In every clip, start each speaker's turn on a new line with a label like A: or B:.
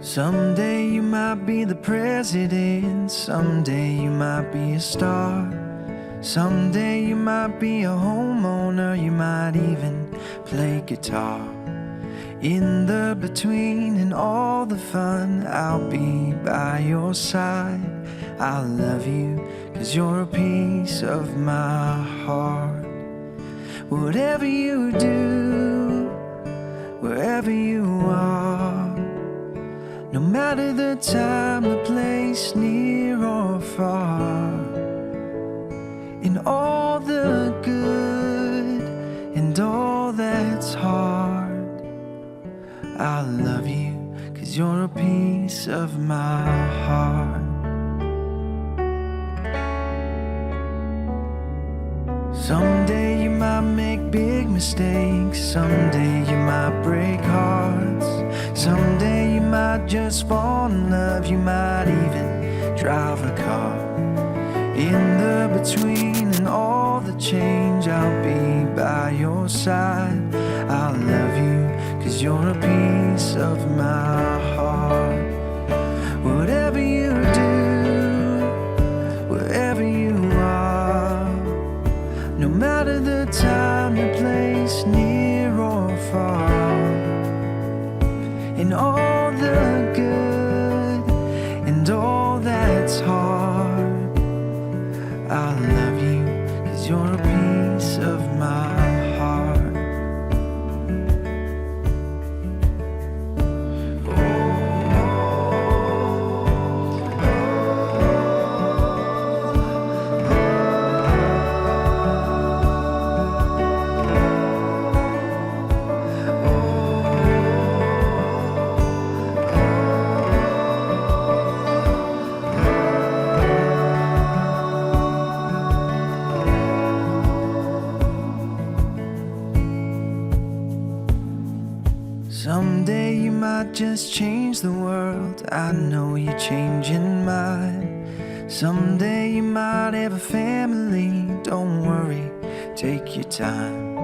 A: Someday you might be the president, someday you might be a star. Someday you might be a homeowner, you might even play guitar. In the between and all the fun, I'll be by your side. I'll love you, 'cause you're a piece of my heart. Whatever you do, wherever you are, no matter the time, the place, near or far, in all the good and all that's hard, I love you, 'cause you're a piece of my heart. Someday you might make big mistakes, someday you might break hearts, someday you might just fall in love, you might even drive a car. In the between and all the change, I'll be by your side. I'll love you, 'cause you're a piece of my heart. Whatever you do, wherever you are, no matter the time, the place, near or far, in all the good and all that's hard, I love you, 'cause you're a piece of my heart. Someday you might just change the world, I know you're changing mine. Someday you might have a family, don't worry, take your time.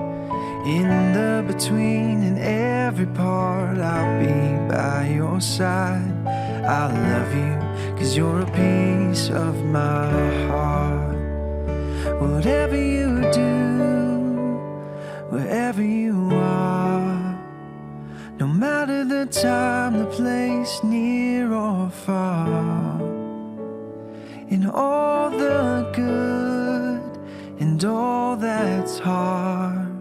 A: In the between and every part, I'll be by your side. I love you, 'cause you're a piece of my heart. Whatever you do, wherever you are, no matter the time, the place, near or far, in all the good and all that's hard,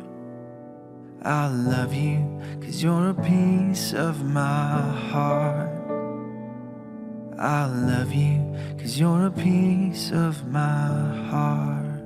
A: I love you, 'cause you're a piece of my heart. I love you, 'cause you're a piece of my heart.